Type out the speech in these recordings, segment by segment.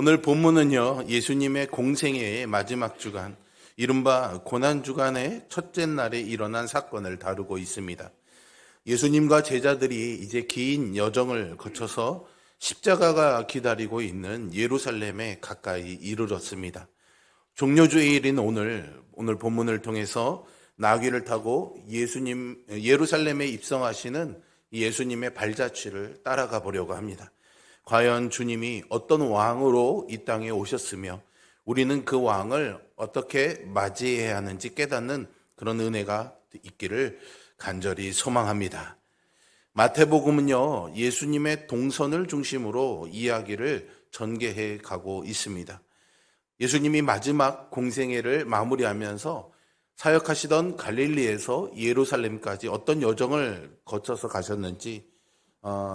오늘 본문은요, 예수님의 공생애의 마지막 주간, 이른바 고난주간의 첫째 날에 일어난 사건을 다루고 있습니다. 예수님과 제자들이 이제 긴 여정을 거쳐서 십자가가 기다리고 있는 예루살렘에 가까이 이르렀습니다. 종료주일인 오늘 본문을 통해서 나귀를 타고 예루살렘에 입성하시는 예수님의 발자취를 따라가 보려고 합니다. 과연 주님이 어떤 왕으로 이 땅에 오셨으며 우리는 그 왕을 어떻게 맞이해야 하는지 깨닫는 그런 은혜가 있기를 간절히 소망합니다. 마태복음은요, 예수님의 동선을 중심으로 이야기를 전개해 가고 있습니다. 예수님이 마지막 공생애를 마무리하면서 사역하시던 갈릴리에서 예루살렘까지 어떤 여정을 거쳐서 가셨는지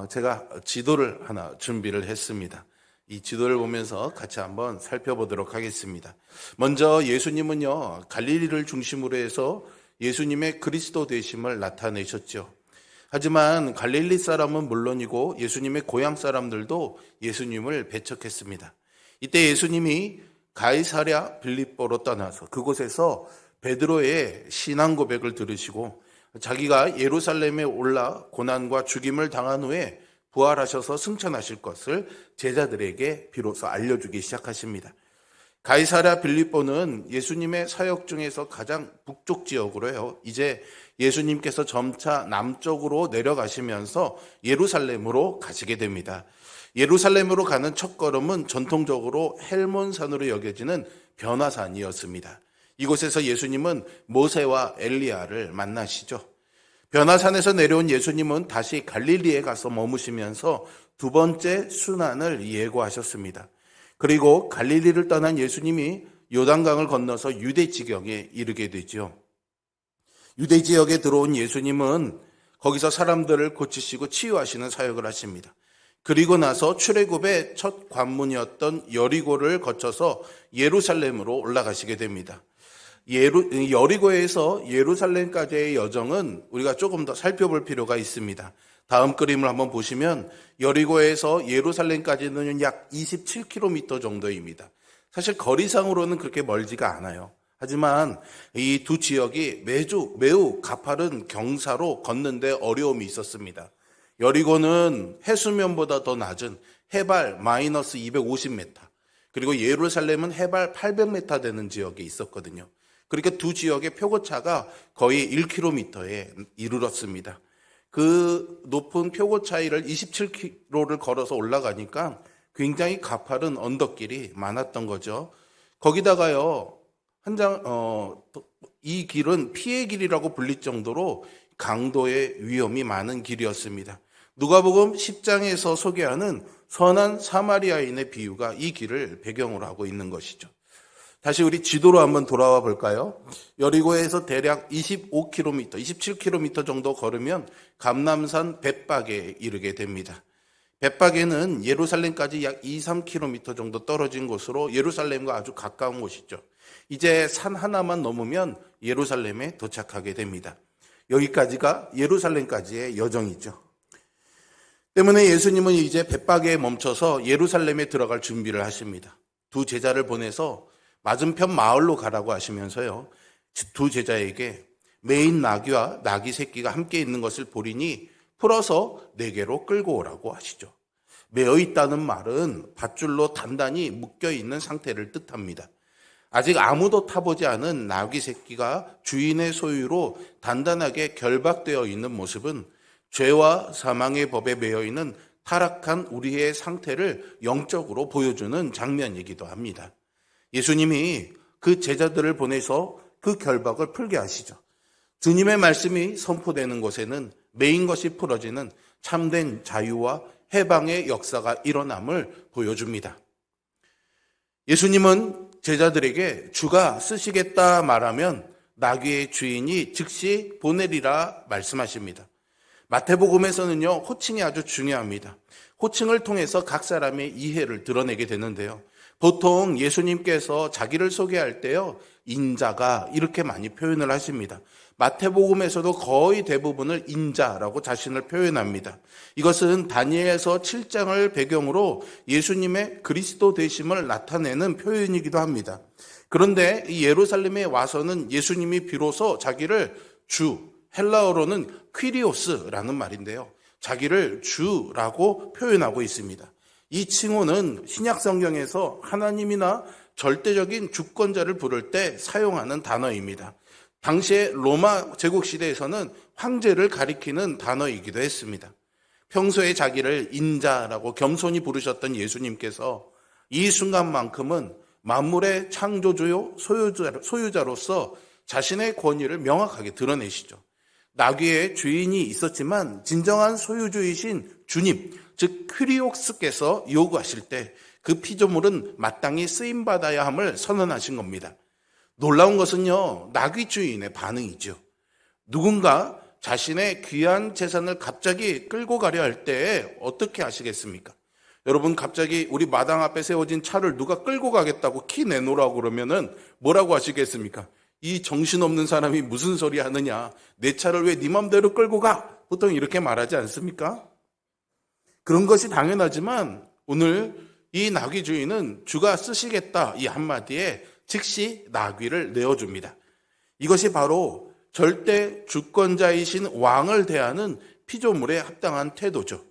제가 지도를 하나 준비를 했습니다. 이 지도를 보면서 같이 한번 살펴보도록 하겠습니다. 먼저 예수님은요, 갈릴리를 중심으로 해서 예수님의 그리스도 되심을 나타내셨죠. 하지만 갈릴리 사람은 물론이고 예수님의 고향 사람들도 예수님을 배척했습니다. 이때 예수님이 가이사랴 빌립보로 떠나서 그곳에서 베드로의 신앙 고백을 들으시고 자기가 예루살렘에 올라 고난과 죽임을 당한 후에 부활하셔서 승천하실 것을 제자들에게 비로소 알려주기 시작하십니다. 가이사랴 빌립보는 예수님의 사역 중에서 가장 북쪽 지역으로요. 이제 예수님께서 점차 남쪽으로 내려가시면서 예루살렘으로 가시게 됩니다. 예루살렘으로 가는 첫걸음은 전통적으로 헬몬산으로 여겨지는 변화산이었습니다. 이곳에서 예수님은 모세와 엘리야를 만나시죠. 변화산에서 내려온 예수님은 다시 갈릴리에 가서 머무시면서 두 번째 순환을 예고하셨습니다. 그리고 갈릴리를 떠난 예수님이 요단강을 건너서 유대 지경에 이르게 되죠. 유대 지역에 들어온 예수님은 거기서 사람들을 고치시고 치유하시는 사역을 하십니다. 그리고 나서 출애굽의 첫 관문이었던 여리고를 거쳐서 예루살렘으로 올라가시게 됩니다. 여리고에서 예루살렘까지의 여정은 우리가 조금 더 살펴볼 필요가 있습니다. 다음 그림을 한번 보시면 여리고에서 예루살렘까지는 약 27km 정도입니다. 사실 거리상으로는 그렇게 멀지가 않아요. 하지만 이 두 지역이 매우 가파른 경사로 걷는데 어려움이 있었습니다. 여리고는 해수면보다 더 낮은 해발 마이너스 250m, 그리고 예루살렘은 해발 800m 되는 지역에 있었거든요. 그러니까 두 지역의 표고차가 거의 1km에 이르렀습니다. 그 높은 표고 차이를 27km를 걸어서 올라가니까 굉장히 가파른 언덕길이 많았던 거죠. 거기다가요, 이 길은 피해 길이라고 불릴 정도로 강도의 위험이 많은 길이었습니다. 누가복음 10장에서 소개하는 선한 사마리아인의 비유가 이 길을 배경으로 하고 있는 것이죠. 다시 우리 지도로 한번 돌아와 볼까요? 여리고에서 대략 25km, 27km 정도 걸으면 감람산 벳박에 이르게 됩니다. 벳박에는 예루살렘까지 약 2-3km 정도 떨어진 곳으로 예루살렘과 아주 가까운 곳이죠. 이제 산 하나만 넘으면 예루살렘에 도착하게 됩니다. 여기까지가 예루살렘까지의 여정이죠. 때문에 예수님은 이제 벳박에 멈춰서 예루살렘에 들어갈 준비를 하십니다. 두 제자를 보내서 맞은편 마을로 가라고 하시면서요, 두 제자에게 매인 나귀와 나귀 새끼가 함께 있는 것을 보리니 풀어서 내게로 끌고 오라고 하시죠. 매어 있다는 말은 밧줄로 단단히 묶여 있는 상태를 뜻합니다. 아직 아무도 타보지 않은 나귀 새끼가 주인의 소유로 단단하게 결박되어 있는 모습은 죄와 사망의 법에 매여 있는 타락한 우리의 상태를 영적으로 보여주는 장면이기도 합니다. 예수님이 그 제자들을 보내서 그 결박을 풀게 하시죠. 주님의 말씀이 선포되는 곳에는 매인 것이 풀어지는 참된 자유와 해방의 역사가 일어남을 보여줍니다. 예수님은 제자들에게 주가 쓰시겠다 말하면 나귀의 주인이 즉시 보내리라 말씀하십니다. 마태복음에서는요, 호칭이 아주 중요합니다. 호칭을 통해서 각 사람의 이해를 드러내게 되는데요. 보통 예수님께서 자기를 소개할 때요, 인자가 이렇게 많이 표현을 하십니다. 마태복음에서도 거의 대부분을 인자라고 자신을 표현합니다. 이것은 다니엘서 7장을 배경으로 예수님의 그리스도 되심을 나타내는 표현이기도 합니다. 그런데 이 예루살렘에 와서는 예수님이 비로소 자기를 주, 헬라어로는 퀴리오스라는 말인데요, 자기를 주라고 표현하고 있습니다. 이 칭호는 신약 성경에서 하나님이나 절대적인 주권자를 부를 때 사용하는 단어입니다. 당시에 로마 제국 시대에서는 황제를 가리키는 단어이기도 했습니다. 평소에 자기를 인자라고 겸손히 부르셨던 예수님께서 이 순간만큼은 만물의 창조주요 소유자로서 자신의 권위를 명확하게 드러내시죠. 나귀의 주인이 있었지만 진정한 소유주이신 주님, 즉 퀴리오스께서 요구하실 때 그 피조물은 마땅히 쓰임받아야 함을 선언하신 겁니다. 놀라운 것은요, 나귀 주인의 반응이죠. 누군가 자신의 귀한 재산을 갑자기 끌고 가려 할 때 어떻게 하시겠습니까? 여러분, 갑자기 우리 마당 앞에 세워진 차를 누가 끌고 가겠다고 키 내놓으라고 그러면은 뭐라고 하시겠습니까? 이 정신없는 사람이 무슨 소리 하느냐, 내 차를 왜 네 맘대로 끌고 가? 보통 이렇게 말하지 않습니까? 그런 것이 당연하지만 오늘 이 나귀 주인은 주가 쓰시겠다 이 한마디에 즉시 나귀를 내어줍니다. 이것이 바로 절대 주권자이신 왕을 대하는 피조물에 합당한 태도죠.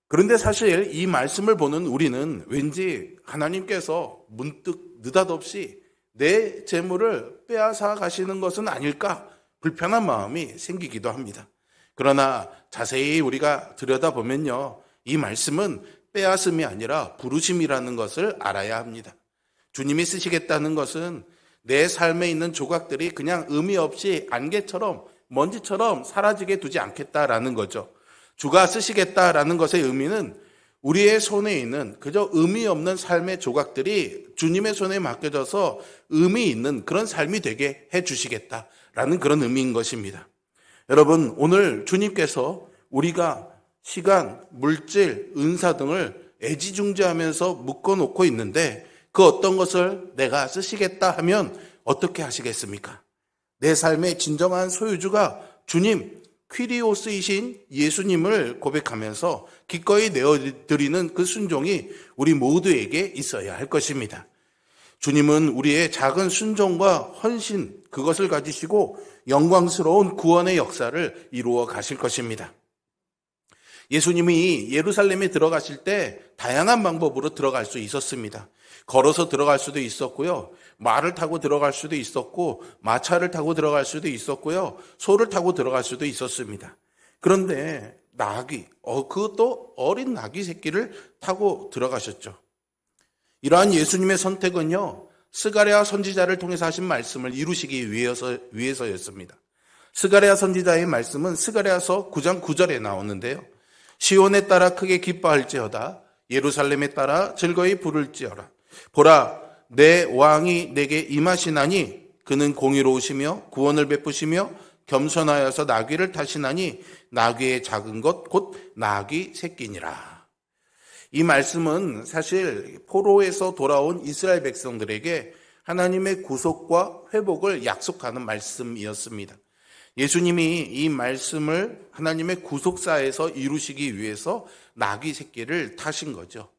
그런데 사실 이 말씀을 보는 우리는 왠지 하나님께서 문득 느닷없이 내 재물을 빼앗아 가시는 것은 아닐까 불편한 마음이 생기기도 합니다. 그러나 자세히 우리가 들여다보면요, 이 말씀은 빼앗음이 아니라 부르심이라는 것을 알아야 합니다. 주님이 쓰시겠다는 것은 내 삶에 있는 조각들이 그냥 의미 없이 안개처럼 먼지처럼 사라지게 두지 않겠다라는 거죠. 주가 쓰시겠다라는 것의 의미는 우리의 손에 있는 그저 의미 없는 삶의 조각들이 주님의 손에 맡겨져서 의미 있는 그런 삶이 되게 해주시겠다라는 그런 의미인 것입니다. 여러분, 오늘 주님께서 우리가 시간, 물질, 은사 등을 애지중지하면서 묶어놓고 있는데 그 어떤 것을 내가 쓰시겠다 하면 어떻게 하시겠습니까? 내 삶의 진정한 소유주가 주님, 퀴리오스이신 예수님을 고백하면서 기꺼이 내어드리는 그 순종이 우리 모두에게 있어야 할 것입니다. 주님은 우리의 작은 순종과 헌신, 그것을 가지시고 영광스러운 구원의 역사를 이루어 가실 것입니다. 예수님이 예루살렘에 들어가실 때 다양한 방법으로 들어갈 수 있었습니다. 걸어서 들어갈 수도 있었고요, 말을 타고 들어갈 수도 있었고, 마차를 타고 들어갈 수도 있었고요, 소를 타고 들어갈 수도 있었습니다. 그런데 나귀, 그것도 어린 나귀 새끼를 타고 들어가셨죠. 이러한 예수님의 선택은요, 스가랴 선지자를 통해서 하신 말씀을 이루시기 위해서였습니다. 스가랴 선지자의 말씀은 스가랴서 9장 9절에 나오는데요. 시온에 따라 크게 기뻐할지어다, 예루살렘에 따라 즐거이 부를지어라. 보라, 내 왕이 내게 임하시나니 그는 공의로우시며 구원을 베푸시며 겸손하여서 나귀를 타시나니 나귀의 작은 것 곧 나귀 새끼니라. 이 말씀은 사실 포로에서 돌아온 이스라엘 백성들에게 하나님의 구속과 회복을 약속하는 말씀이었습니다. 예수님이 이 말씀을 하나님의 구속사에서 이루시기 위해서 나귀 새끼를 타신 거죠.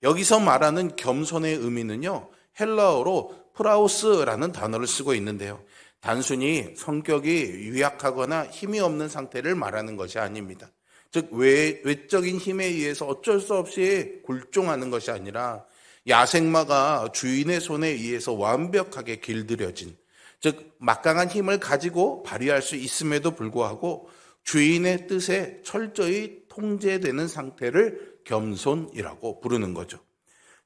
여기서 말하는 겸손의 의미는요, 헬라어로 프라우스라는 단어를 쓰고 있는데요, 단순히 성격이 유약하거나 힘이 없는 상태를 말하는 것이 아닙니다. 즉 외적인 힘에 의해서 어쩔 수 없이 굴종하는 것이 아니라 야생마가 주인의 손에 의해서 완벽하게 길들여진, 즉 막강한 힘을 가지고 발휘할 수 있음에도 불구하고 주인의 뜻에 철저히 통제되는 상태를 겸손이라고 부르는 거죠.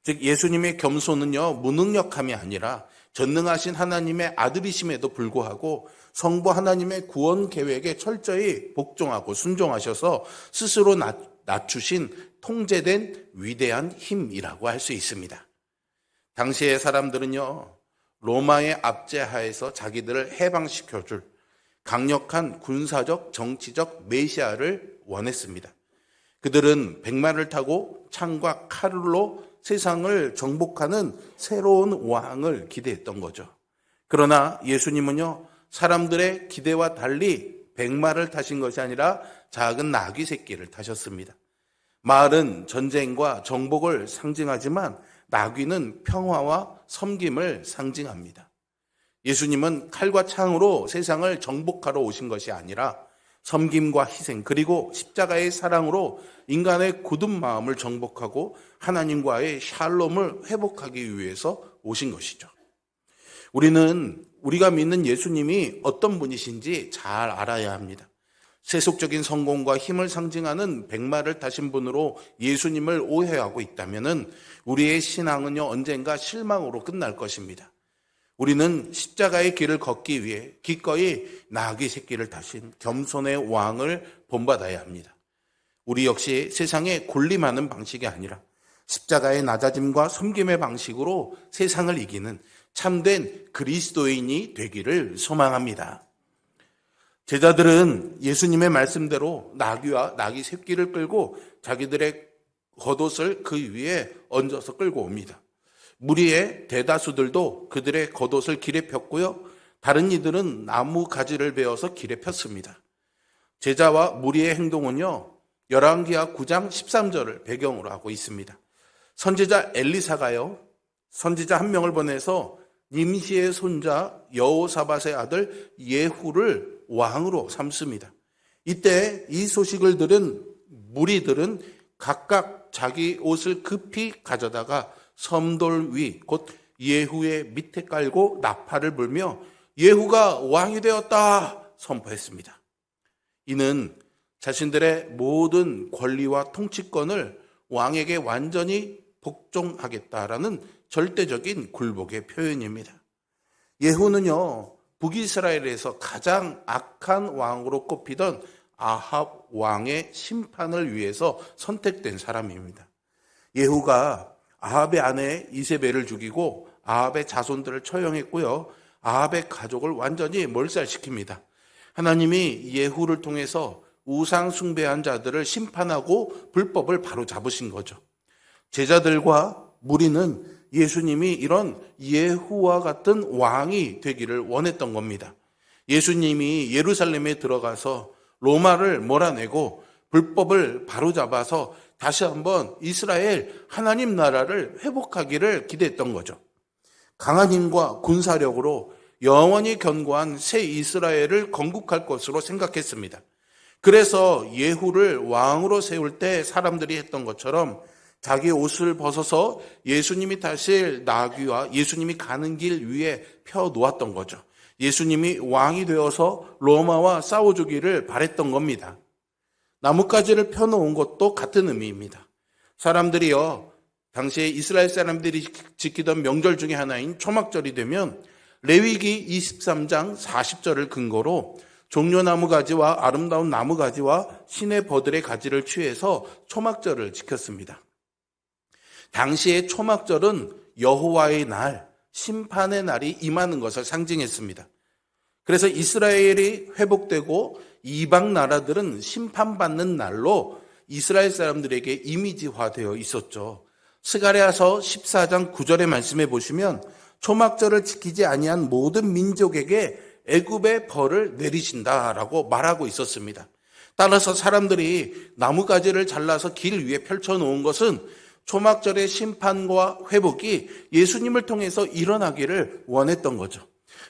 즉 예수님의 겸손은요, 무능력함이 아니라 전능하신 하나님의 아들이심에도 불구하고 성부 하나님의 구원 계획에 철저히 복종하고 순종하셔서 스스로 낮추신 통제된 위대한 힘이라고 할 수 있습니다. 당시의 사람들은요, 로마의 압제하에서 자기들을 해방시켜줄 강력한 군사적, 정치적 메시아를 원했습니다. 그들은 백마를 타고 창과 칼로 세상을 정복하는 새로운 왕을 기대했던 거죠. 그러나 예수님은요, 사람들의 기대와 달리 백마를 타신 것이 아니라 작은 나귀 새끼를 타셨습니다. 말은 전쟁과 정복을 상징하지만 나귀는 평화와 섬김을 상징합니다. 예수님은 칼과 창으로 세상을 정복하러 오신 것이 아니라 섬김과 희생 그리고 십자가의 사랑으로 인간의 굳은 마음을 정복하고 하나님과의 샬롬을 회복하기 위해서 오신 것이죠. 우리가 믿는 예수님이 어떤 분이신지 잘 알아야 합니다. 세속적인 성공과 힘을 상징하는 백마를 타신 분으로 예수님을 오해하고 있다면 우리의 신앙은요, 언젠가 실망으로 끝날 것입니다. 우리는 십자가의 길을 걷기 위해 기꺼이 나귀 새끼를 타신 겸손의 왕을 본받아야 합니다. 우리 역시 세상에 군림하는 방식이 아니라 십자가의 낮아짐과 섬김의 방식으로 세상을 이기는 참된 그리스도인이 되기를 소망합니다. 제자들은 예수님의 말씀대로 나귀와 나귀 새끼를 끌고 자기들의 겉옷을 그 위에 얹어서 끌고 옵니다. 무리의 대다수들도 그들의 겉옷을 길에 폈고요, 다른 이들은 나무 가지를 베어서 길에 폈습니다. 제자와 무리의 행동은요, 열왕기하 9장 13절을 배경으로 하고 있습니다. 선지자 엘리사가요, 선지자 한 명을 보내서 님시의 손자 여호사밧의 아들 예후를 왕으로 삼습니다. 이때 이 소식을 들은 무리들은 각각 자기 옷을 급히 가져다가 섬돌 위, 곧 예후의 밑에 깔고 나팔을 불며 예후가 왕이 되었다 선포했습니다. 이는 자신들의 모든 권리와 통치권을 왕에게 완전히 복종하겠다라는 절대적인 굴복의 표현입니다. 예후는요, 북이스라엘에서 가장 악한 왕으로 꼽히던 아합 왕의 심판을 위해서 선택된 사람입니다. 예후가 아합의 아내 이세벨을 죽이고 아합의 자손들을 처형했고요, 아합의 가족을 완전히 몰살시킵니다. 하나님이 예후를 통해서 우상 숭배한 자들을 심판하고 불법을 바로잡으신 거죠. 제자들과 무리는 예수님이 이런 예후와 같은 왕이 되기를 원했던 겁니다. 예수님이 예루살렘에 들어가서 로마를 몰아내고 불법을 바로잡아서 다시 한번 이스라엘 하나님 나라를 회복하기를 기대했던 거죠. 강한 힘과 군사력으로 영원히 견고한 새 이스라엘을 건국할 것으로 생각했습니다. 그래서 예후를 왕으로 세울 때 사람들이 했던 것처럼 자기 옷을 벗어서 예수님이 타실 나귀와 예수님이 가는 길 위에 펴 놓았던 거죠. 예수님이 왕이 되어서 로마와 싸워주기를 바랬던 겁니다. 나뭇가지를 펴놓은 것도 같은 의미입니다. 사람들이요, 당시에 이스라엘 사람들이 지키던 명절 중에 하나인 초막절이 되면 레위기 23장 40절을 근거로 종려나무 가지와 아름다운 나무 가지와 시내 버들의 가지를 취해서 초막절을 지켰습니다. 당시의 초막절은 여호와의 날, 심판의 날이 임하는 것을 상징했습니다. 그래서 이스라엘이 회복되고 이방 나라들은 심판받는 날로 이스라엘 사람들에게 이미지화되어 있었죠. 스가랴서 14장 9절의 말씀에 보시면 초막절을 지키지 아니한 모든 민족에게 애굽의 벌을 내리신다라고 말하고 있었습니다. 따라서 사람들이 나무가지를 잘라서 길 위에 펼쳐놓은 것은 초막절의 심판과 회복이 예수님을 통해서 일어나기를 원했던 거죠.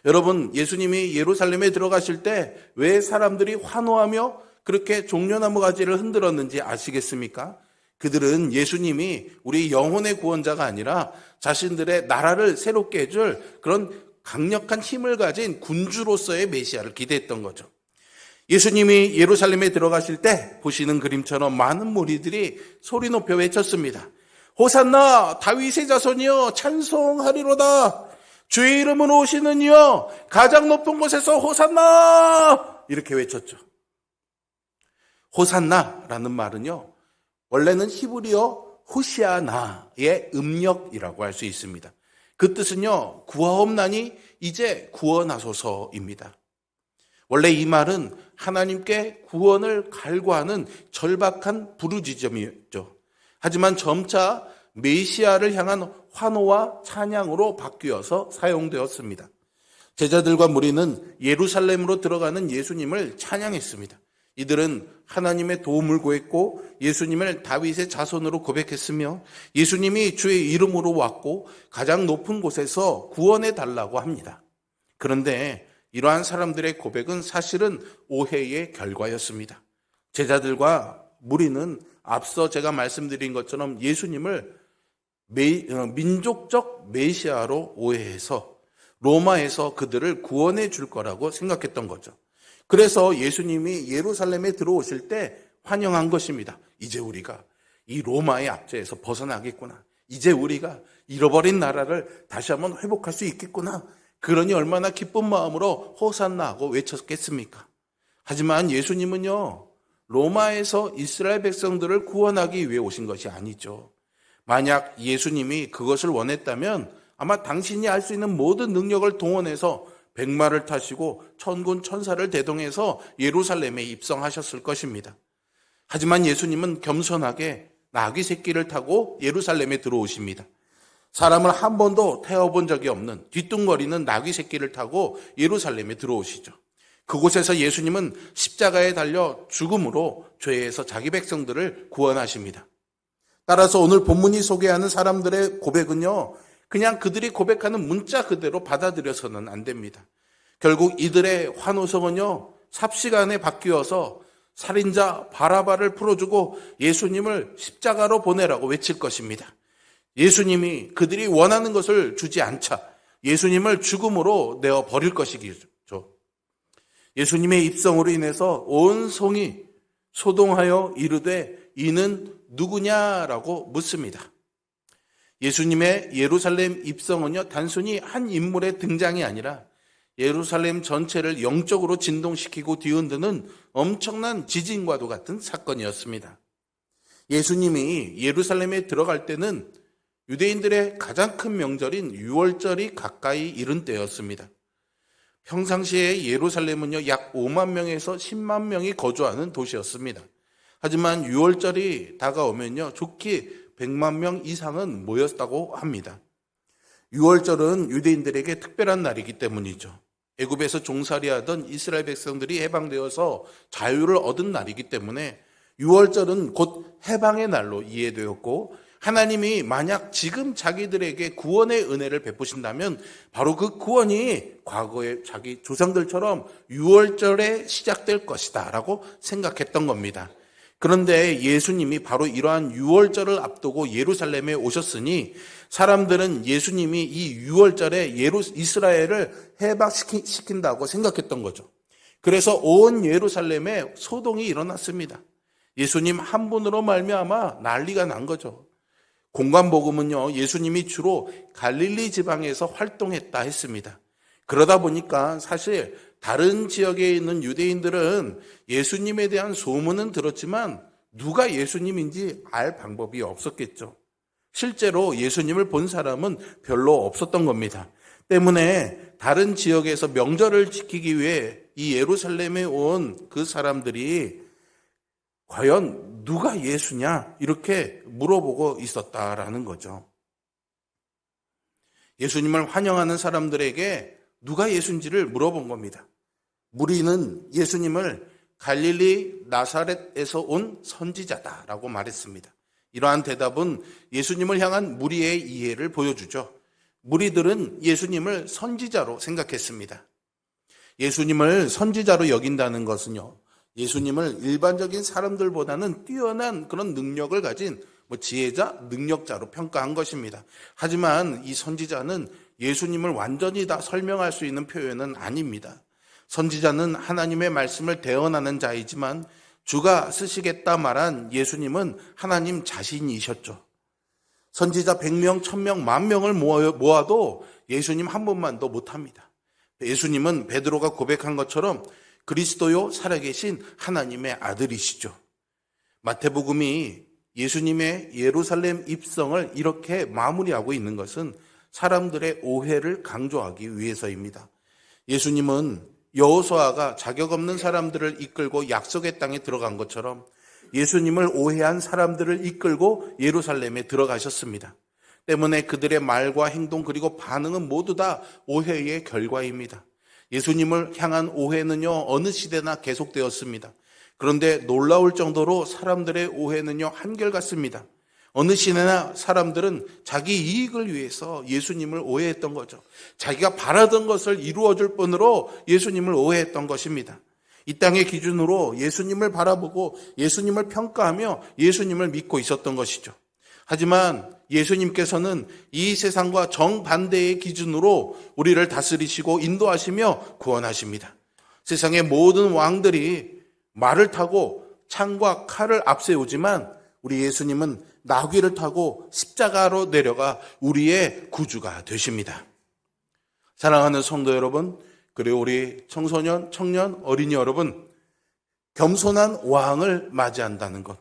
여러분, 예수님이 예루살렘에 들어가실 때 왜 사람들이 환호하며 그렇게 종려나무 가지를 흔들었는지 아시겠습니까? 그들은 예수님이 우리 영혼의 구원자가 아니라 자신들의 나라를 새롭게 해줄 그런 강력한 힘을 가진 군주로서의 메시아를 기대했던 거죠. 예수님이 예루살렘에 들어가실 때 보시는 그림처럼 많은 무리들이 소리 높여 외쳤습니다. 호산나 다윗의 자손이여 찬송하리로다. 주의 이름으로 오시는 이여 가장 높은 곳에서 호산나, 이렇게 외쳤죠. 호산나라는 말은요, 원래는 히브리어 호시아나의 음력이라고 할 수 있습니다. 그 뜻은요, 구하옵나니 이제 구원하소서입니다. 원래 이 말은 하나님께 구원을 갈구하는 절박한 부르짖음이었죠. 하지만 점차 메시아를 향한 환호와 찬양으로 바뀌어서 사용되었습니다. 제자들과 무리는 예루살렘으로 들어가는 예수님을 찬양했습니다. 이들은 하나님의 도움을 구했고 예수님을 다윗의 자손으로 고백했으며 예수님이 주의 이름으로 왔고 가장 높은 곳에서 구원해 달라고 합니다. 그런데 이러한 사람들의 고백은 사실은 오해의 결과였습니다. 제자들과 무리는 앞서 제가 말씀드린 것처럼 예수님을 민족적 메시아로 오해해서 로마에서 그들을 구원해 줄 거라고 생각했던 거죠. 그래서 예수님이 예루살렘에 들어오실 때 환영한 것입니다. 이제 우리가 이 로마의 압제에서 벗어나겠구나. 이제 우리가 잃어버린 나라를 다시 한번 회복할 수 있겠구나. 그러니 얼마나 기쁜 마음으로 호산나 하고 외쳤겠습니까? 하지만 예수님은요, 로마에서 이스라엘 백성들을 구원하기 위해 오신 것이 아니죠. 만약 예수님이 그것을 원했다면 아마 당신이 할 수 있는 모든 능력을 동원해서 백마를 타시고 천군 천사를 대동해서 예루살렘에 입성하셨을 것입니다. 하지만 예수님은 겸손하게 나귀 새끼를 타고 예루살렘에 들어오십니다. 사람을 한 번도 태워본 적이 없는 뒤뚱거리는 나귀 새끼를 타고 예루살렘에 들어오시죠. 그곳에서 예수님은 십자가에 달려 죽음으로 죄에서 자기 백성들을 구원하십니다. 따라서 오늘 본문이 소개하는 사람들의 고백은요, 그냥 그들이 고백하는 문자 그대로 받아들여서는 안 됩니다. 결국 이들의 환호성은요, 삽시간에 바뀌어서 살인자 바라바를 풀어주고 예수님을 십자가로 보내라고 외칠 것입니다. 예수님이 그들이 원하는 것을 주지 않자 예수님을 죽음으로 내어 버릴 것이죠. 예수님의 입성으로 인해서 온 성이 소동하여 이르되 이는 누구냐라고 묻습니다. 예수님의 예루살렘 입성은요, 단순히 한 인물의 등장이 아니라 예루살렘 전체를 영적으로 진동시키고 뒤흔드는 엄청난 지진과도 같은 사건이었습니다. 예수님이 예루살렘에 들어갈 때는 유대인들의 가장 큰 명절인 유월절이 가까이 이른 때였습니다. 평상시에 예루살렘은요, 약 5만 명에서 10만 명이 거주하는 도시였습니다. 하지만 유월절이 다가오면요, 좋게 100만 명 이상은 모였다고 합니다. 유월절은 유대인들에게 특별한 날이기 때문이죠. 애굽에서 종살이하던 이스라엘 백성들이 해방되어서 자유를 얻은 날이기 때문에 유월절은 곧 해방의 날로 이해되었고, 하나님이 만약 지금 자기들에게 구원의 은혜를 베푸신다면 바로 그 구원이 과거의 자기 조상들처럼 유월절에 시작될 것이다 라고 생각했던 겁니다. 그런데 예수님이 바로 이러한 유월절을 앞두고 예루살렘에 오셨으니 사람들은 예수님이 이 유월절에 이스라엘을 해방시킨다고 생각했던 거죠. 그래서 온 예루살렘에 소동이 일어났습니다. 예수님 한 분으로 말미암아 난리가 난 거죠. 공관복음은요, 예수님이 주로 갈릴리 지방에서 활동했다 했습니다. 그러다 보니까 사실 다른 지역에 있는 유대인들은 예수님에 대한 소문은 들었지만 누가 예수님인지 알 방법이 없었겠죠. 실제로 예수님을 본 사람은 별로 없었던 겁니다. 때문에 다른 지역에서 명절을 지키기 위해 이 예루살렘에 온 그 사람들이 과연 누가 예수냐 이렇게 물어보고 있었다라는 거죠. 예수님을 환영하는 사람들에게 누가 예수인지를 물어본 겁니다. 무리는 예수님을 갈릴리 나사렛에서 온 선지자다라고 말했습니다. 이러한 대답은 예수님을 향한 무리의 이해를 보여주죠. 무리들은 예수님을 선지자로 생각했습니다. 예수님을 선지자로 여긴다는 것은요, 예수님을 일반적인 사람들보다는 뛰어난 그런 능력을 가진 지혜자, 능력자로 평가한 것입니다. 하지만 이 선지자는 예수님을 완전히 다 설명할 수 있는 표현은 아닙니다. 선지자는 하나님의 말씀을 대언하는 자이지만 주가 쓰시겠다 말한 예수님은 하나님 자신이셨죠. 선지자 100명, 1000명, 10,000명을 모아도 예수님 한 분만도 못합니다. 예수님은 베드로가 고백한 것처럼 그리스도요 살아계신 하나님의 아들이시죠. 마태복음이 예수님의 예루살렘 입성을 이렇게 마무리하고 있는 것은 사람들의 오해를 강조하기 위해서입니다. 예수님은 여호수아가 자격 없는 사람들을 이끌고 약속의 땅에 들어간 것처럼 예수님을 오해한 사람들을 이끌고 예루살렘에 들어가셨습니다. 때문에 그들의 말과 행동 그리고 반응은 모두 다 오해의 결과입니다. 예수님을 향한 오해는요, 어느 시대나 계속되었습니다. 그런데 놀라울 정도로 사람들의 오해는요, 한결같습니다. 어느 시대나 사람들은 자기 이익을 위해서 예수님을 오해했던 거죠. 자기가 바라던 것을 이루어줄 뿐으로 예수님을 오해했던 것입니다. 이 땅의 기준으로 예수님을 바라보고 예수님을 평가하며 예수님을 믿고 있었던 것이죠. 하지만 예수님께서는 이 세상과 정반대의 기준으로 우리를 다스리시고 인도하시며 구원하십니다. 세상의 모든 왕들이 말을 타고 창과 칼을 앞세우지만 우리 예수님은 나귀를 타고 십자가로 내려가 우리의 구주가 되십니다. 사랑하는 성도 여러분, 그리고 우리 청소년, 청년, 어린이 여러분, 겸손한 왕을 맞이한다는 것,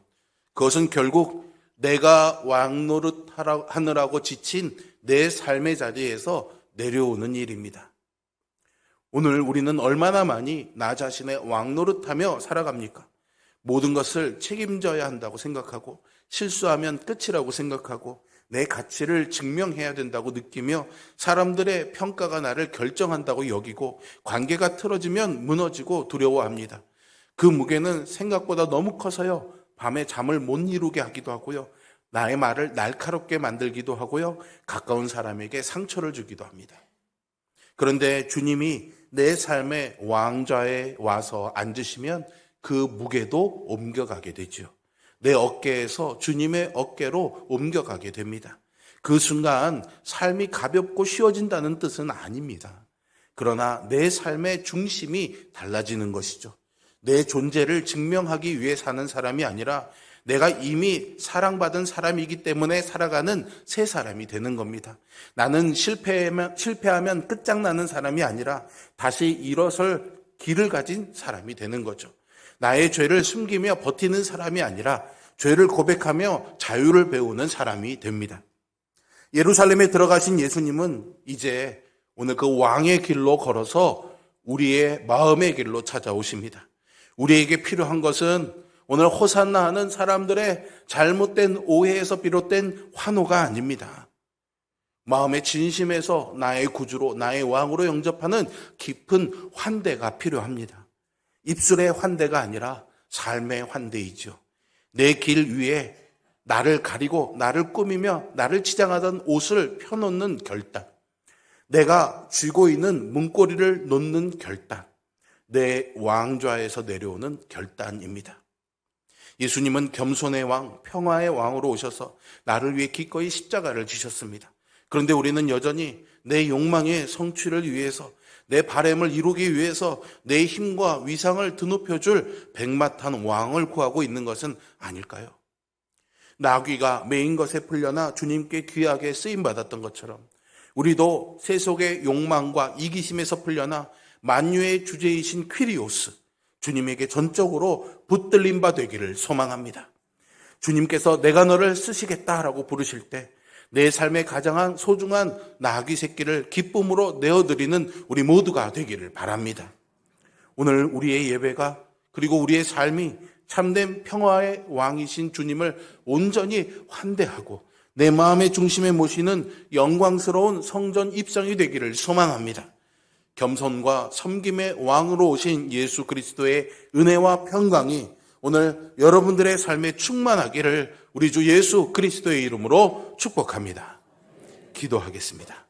그것은 결국 내가 왕 노릇하느라고 지친 내 삶의 자리에서 내려오는 일입니다. 오늘 우리는 얼마나 많이 나 자신의 왕 노릇하며 살아갑니까? 모든 것을 책임져야 한다고 생각하고 실수하면 끝이라고 생각하고 내 가치를 증명해야 된다고 느끼며 사람들의 평가가 나를 결정한다고 여기고 관계가 틀어지면 무너지고 두려워합니다. 그 무게는 생각보다 너무 커서요, 밤에 잠을 못 이루게 하기도 하고요, 나의 말을 날카롭게 만들기도 하고요, 가까운 사람에게 상처를 주기도 합니다. 그런데 주님이 내 삶의 왕좌에 와서 앉으시면 그 무게도 옮겨가게 되죠. 내 어깨에서 주님의 어깨로 옮겨가게 됩니다. 그 순간 삶이 가볍고 쉬워진다는 뜻은 아닙니다. 그러나 내 삶의 중심이 달라지는 것이죠. 내 존재를 증명하기 위해 사는 사람이 아니라 내가 이미 사랑받은 사람이기 때문에 살아가는 새 사람이 되는 겁니다. 나는 실패하면 끝장나는 사람이 아니라 다시 일어설 길을 가진 사람이 되는 거죠. 나의 죄를 숨기며 버티는 사람이 아니라 죄를 고백하며 자유를 배우는 사람이 됩니다. 예루살렘에 들어가신 예수님은 이제 오늘 그 왕의 길로 걸어서 우리의 마음의 길로 찾아오십니다. 우리에게 필요한 것은 오늘 호산나 하는 사람들의 잘못된 오해에서 비롯된 환호가 아닙니다. 마음의 진심에서 나의 구주로, 나의 왕으로 영접하는 깊은 환대가 필요합니다. 입술의 환대가 아니라 삶의 환대이죠. 내 길 위에 나를 가리고 나를 꾸미며 나를 치장하던 옷을 펴놓는 결단, 내가 쥐고 있는 문고리를 놓는 결단, 내 왕좌에서 내려오는 결단입니다. 예수님은 겸손의 왕, 평화의 왕으로 오셔서 나를 위해 기꺼이 십자가를 지셨습니다. 그런데 우리는 여전히 내 욕망의 성취를 위해서, 내 바램을 이루기 위해서 내 힘과 위상을 드높여줄 백마탄 왕을 구하고 있는 것은 아닐까요? 나귀가 메인 것에 풀려나 주님께 귀하게 쓰임받았던 것처럼 우리도 세속의 욕망과 이기심에서 풀려나 만유의 주제이신 퀴리오스, 주님에게 전적으로 붙들림 바 되기를 소망합니다. 주님께서 내가 너를 쓰시겠다라고 부르실 때 내 삶의 가장 소중한 나귀 새끼를 기쁨으로 내어드리는 우리 모두가 되기를 바랍니다. 오늘 우리의 예배가, 그리고 우리의 삶이 참된 평화의 왕이신 주님을 온전히 환대하고 내 마음의 중심에 모시는 영광스러운 성전 입성이 되기를 소망합니다. 겸손과 섬김의 왕으로 오신 예수 그리스도의 은혜와 평강이 오늘 여러분들의 삶에 충만하기를 우리 주 예수 그리스도의 이름으로 축복합니다. 기도하겠습니다.